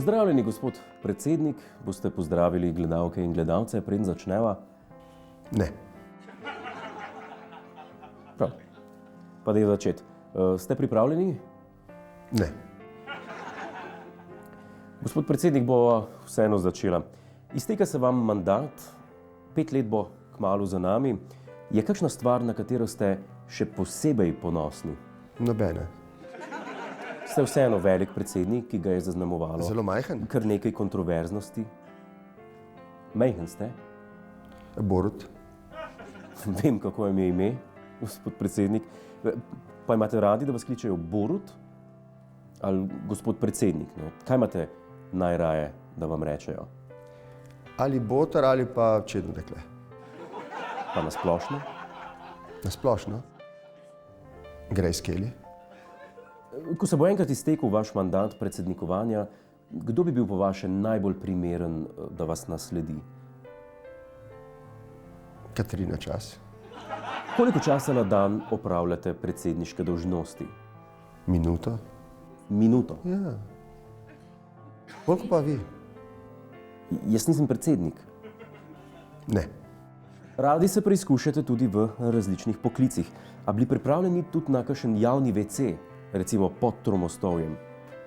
Pozdravljeni, gospod predsednik. Boste pozdravili gledalke in gledalce, preden začneva? Ne. Prav. Pa daj začeti. Ste pripravljeni? Ne. Gospod predsednik, bo vseeno začela. Izteka se vam mandat, 5 let bo kmalu za nami. Je kakšna stvar, na katero ste še posebej ponosni? Nobene. Ste vseeno velik predsednik, ki ga je zaznamovalo Zelo majhen. kar nekaj kontroverznosti. Majhen ste? Borut. Vem, kako je ime, gospod predsednik. Pa imate radi, da vas kličejo Borut ali gospod predsednik? Ne? Kaj imate najraje, da vam rečejo? Ali botar ali pa čedno dekle. Pa na splošno? Na splošno. Grace Kelly. Ko se bo enkrat iztekel vaš mandat predsednikovanja, kdo bi bil po vaše najbolj primeren, da vas nasledi? Katarina Čas. Koliko časa na dan opravljate predsedniške dolžnosti? Minuto. Minuto. Ja. Koliko pa vi? Jaz nisem predsednik. Ne. Radi se preizkušate tudi v različnih poklicih. A bili pripravljeni tudi na kakšen javni WC, recimo pod Tromostovjem?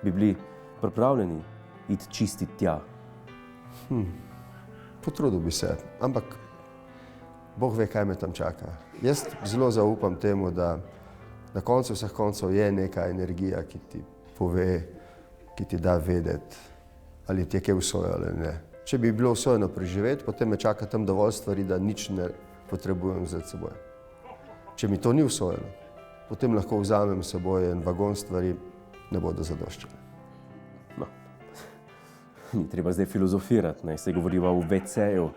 Bi bili pripravljeni iti čistiti tja? Potrudil bi se, ampak Bog ve, kaj me tam čaka. Jaz zelo zaupam temu, da na koncu vseh koncev je neka energija, ki ti pove, ki ti da vedeti, ali ti je kaj usojeno ali ne. Če bi bilo usojeno preživeti, potem me čaka tam dovolj stvari, da nič ne potrebujem vzeti s seboj. Če mi to ni usojeno, potem lahko vzamem s seboj en vagon stvari, ne bodo zadoščene. No, ni treba zdaj filozofirati, ne? Se govoriva o WC-ju.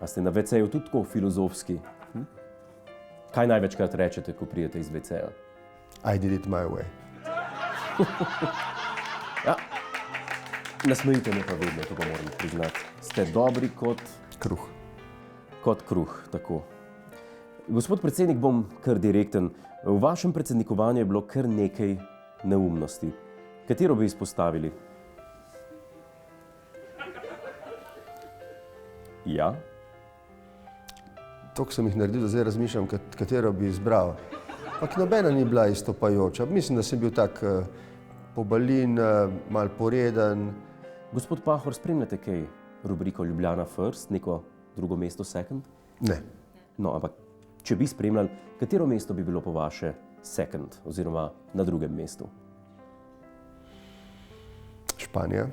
A ste na WC-ju tudi tako filozofski? Kaj največkrat rečete, ko pridete iz WC-ja? I did it my way. Ja, nasmejite me pa vedno, to pa moram priznati. Ste dobri kot Kruh. kruh, tako. Gospod predsednik, bom kar direkten. V vašem predsednikovanju je bilo kar nekaj neumnosti. Katero bi izpostavili? Ja? Toliko sem jih naredil, da zdaj razmišljam, katero bi izbral. Ampak nobena ni bila izstopajoča. Mislim, da sem bil tak pobalin, mal poreden. Gospod Pahor, spremljate kaj rubriko Ljubljana First, neko drugo mesto Second? Ne. No, ampak če bi spremljali, katero mesto bi bilo po vaše Second oziroma na drugem mestu? Španija.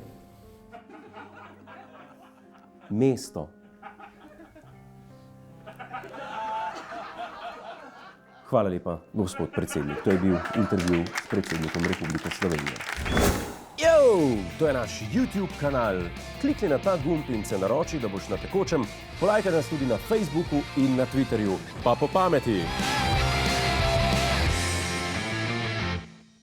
Mesto. Hvala lepa, gospod predsednik. To je bil intervju s predsednikom Republike Slovenije. To je naš YouTube kanal. Klikni na ta gumb in se naroči, da boš na tekočem. Polajkaj nas tudi na Facebooku in na Twitterju. Pa po pameti!